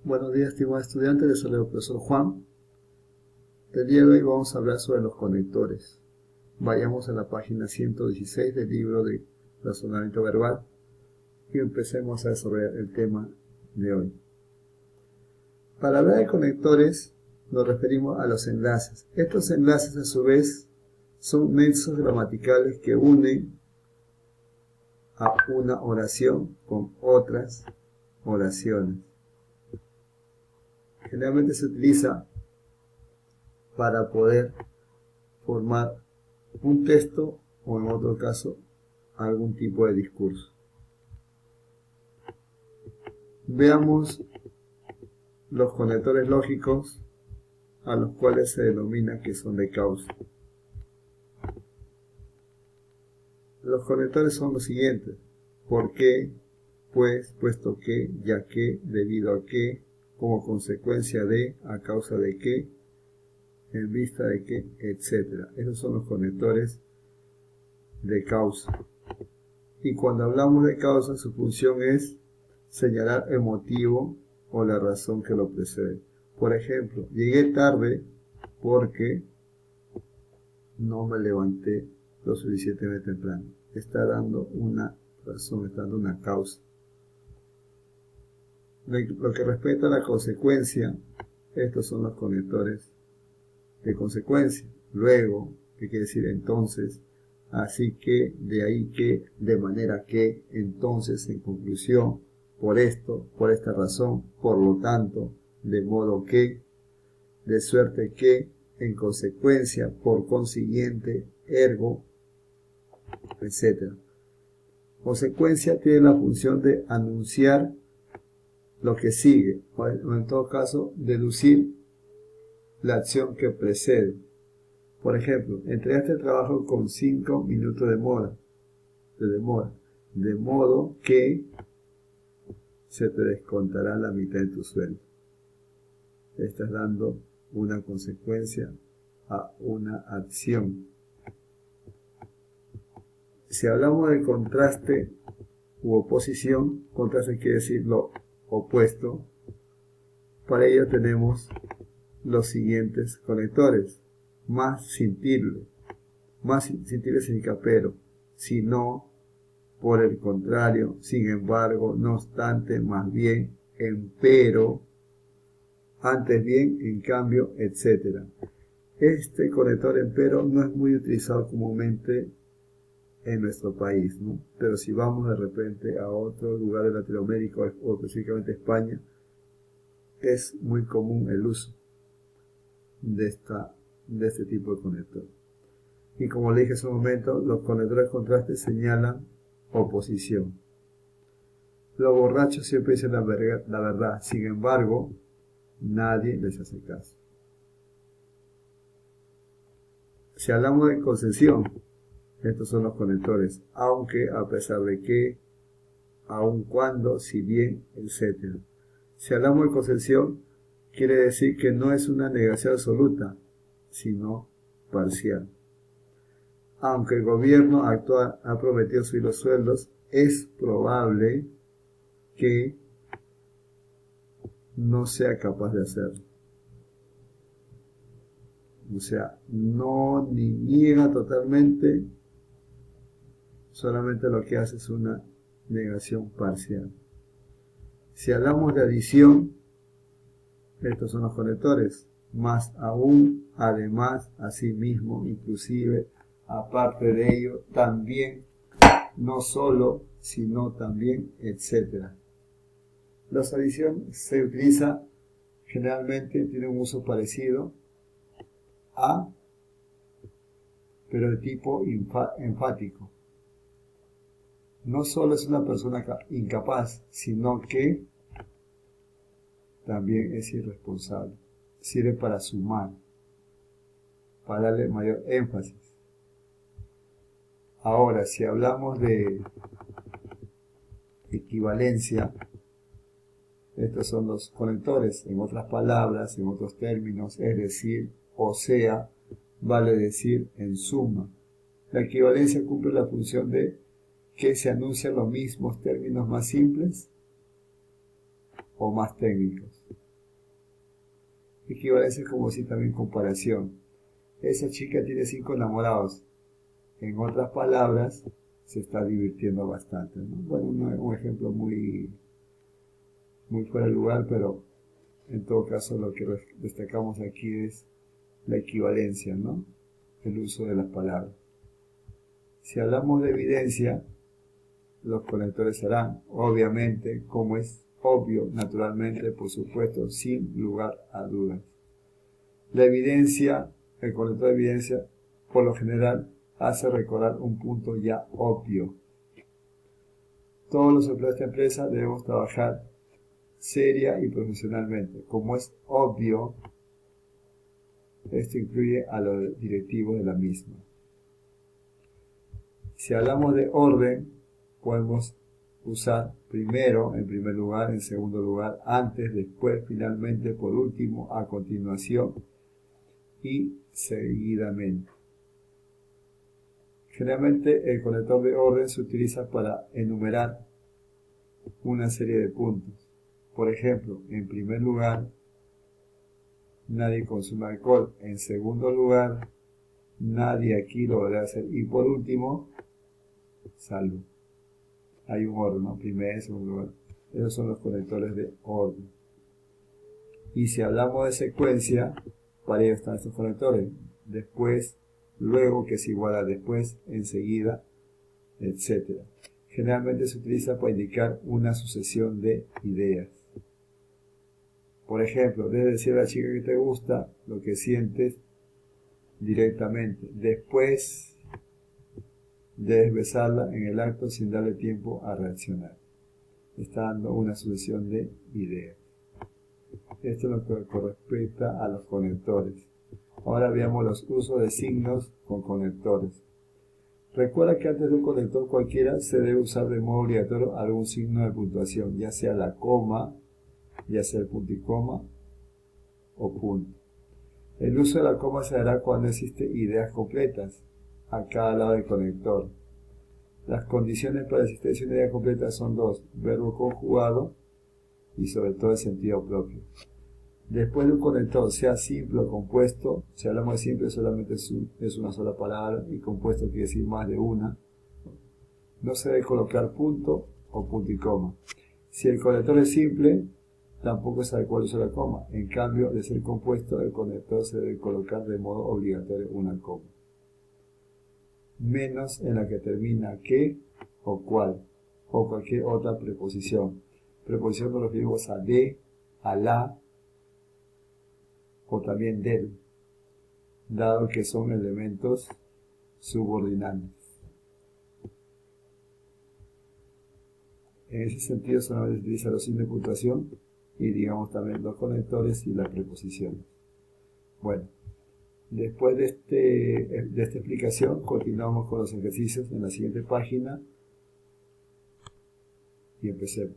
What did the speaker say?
Buenos días, estimados estudiantes. Les saluda el profesor Juan. El día de hoy vamos a hablar sobre los conectores. Vayamos a la página 116 del libro de razonamiento verbal y empecemos a desarrollar el tema de hoy. Para hablar de conectores nos referimos a los enlaces. Estos enlaces a su vez son nexos gramaticales que unen a una oración con otras oraciones. Generalmente se utiliza para poder formar un texto o en otro caso algún tipo de discurso. Veamos los conectores lógicos a los cuales se denomina que son de causa. Los conectores son los siguientes: ¿por qué?, pues, puesto que, ya que, debido a que, como consecuencia de, a causa de que, en vista de que, etc. Esos son los conectores de causa. Y cuando hablamos de causa, su función es señalar el motivo o la razón que lo precede. Por ejemplo, llegué tarde porque no me levanté lo suficientemente temprano. Está dando una razón, está dando una causa. Lo que respecta a la consecuencia, estos son los conectores de consecuencia. Luego, ¿qué quiere decir entonces? Así que, de ahí que, de manera que, entonces, en conclusión, por esto, por esta razón, por lo tanto, de modo que, de suerte que, en consecuencia, por consiguiente, ergo, etc. Consecuencia tiene la función de anunciar lo que sigue, o en todo caso, deducir la acción que precede. Por ejemplo, entregaste el trabajo con 5 minutos de demora, de modo que se te descontará la mitad de tu sueldo. Estás dando una consecuencia a una acción. Si hablamos de contraste u oposición, contraste quiere decir lo opuesto. Para ello tenemos los siguientes conectores: más cintible. Más cintible significa pero, si no, por el contrario, sin embargo, no obstante, más bien, empero, antes bien, en cambio, etc. Este conector empero no es muy utilizado comúnmente en nuestro país, ¿no? Pero si vamos de repente a otro lugar de Latinoamérica o específicamente España, es muy común el uso de este tipo de conector. Y como le dije hace un momento, los conectores de contraste señalan oposición. Los borrachos siempre dicen la verdad, sin embargo, nadie les hace caso. Si hablamos de concesión, estos son los conectores: aunque, a pesar de que, aun cuando, si bien, etc. Si hablamos de concesión, quiere decir que no es una negación absoluta, sino parcial. Aunque el gobierno actual ha prometido subir los sueldos, es probable que no sea capaz de hacerlo. O sea, no ni niega totalmente, solamente lo que hace es una negación parcial. Si hablamos de adición, estos son los conectores: más aún, además, asimismo, inclusive, aparte de ello, también, no solo, sino también, etc. La adición se utiliza generalmente, tiene un uso parecido a, pero de tipo enfático. No solo es una persona incapaz, sino que también es irresponsable. Sirve para sumar, para darle mayor énfasis. Ahora, si hablamos de equivalencia, estos son los conectores. En otras palabras, en otros términos, es decir, o sea, vale decir, en suma. La equivalencia cumple la función de que se anuncian los mismos términos más simples o más técnicos. Equivalencia es como si también comparación. Esa chica tiene 5 enamorados. En otras palabras, se está divirtiendo bastante, ¿no? Bueno, un ejemplo muy fuera de lugar, pero en todo caso lo que destacamos aquí es la equivalencia, ¿no? El uso de las palabras. Si hablamos de evidencia, los conectores serán, obviamente, como es obvio, naturalmente, por supuesto, sin lugar a dudas. La evidencia, el conector de evidencia, por lo general, hace recordar un punto ya obvio. Todos los empleados de esta empresa debemos trabajar seria y profesionalmente. Como es obvio, esto incluye a los directivos de la misma. Si hablamos de orden, podemos usar primero, en primer lugar, en segundo lugar, antes, después, finalmente, por último, a continuación y seguidamente. Generalmente el conector de orden se utiliza para enumerar una serie de puntos. Por ejemplo, en primer lugar, nadie consume alcohol. En segundo lugar, nadie aquí lo debe hacer. Y por último, salud. Hay un orden, ¿no? Primer, segundo lugar. Esos son los conectores de orden. Y si hablamos de secuencia, para ello están estos conectores. Después, luego, que es igual a después, enseguida, etc. Generalmente se utiliza para indicar una sucesión de ideas. Por ejemplo, debes decir a la chica que te gusta lo que sientes directamente. Después, debes besarla en el acto sin darle tiempo a reaccionar. Está dando una sucesión de ideas. Esto es lo que corresponde a los conectores. Ahora veamos los usos de signos con conectores. Recuerda que antes de un conector cualquiera se debe usar de modo obligatorio algún signo de puntuación, ya sea la coma, ya sea el punto y coma o punto. El uso de la coma se dará cuando existen ideas completas a cada lado del conector. Las condiciones para la existencia de una idea completa son dos: verbo conjugado y sobre todo el sentido propio. Después de un conector, sea simple o compuesto, si hablamos de simple solamente es una sola palabra, y compuesto quiere decir más de una, no se debe colocar punto o punto y coma. Si el conector es simple, tampoco es adecuado el uso de la coma. En cambio, de ser compuesto, el conector se debe colocar de modo obligatorio una coma. Menos en la que termina que o cual, o cualquier otra preposición. Preposición nos referimos a de, a la, o también del, dado que son elementos subordinantes. En ese sentido solamente se utiliza los signos de puntuación y digamos también los conectores y las preposiciones. Bueno, después de esta explicación continuamos con los ejercicios en la siguiente página y empecemos.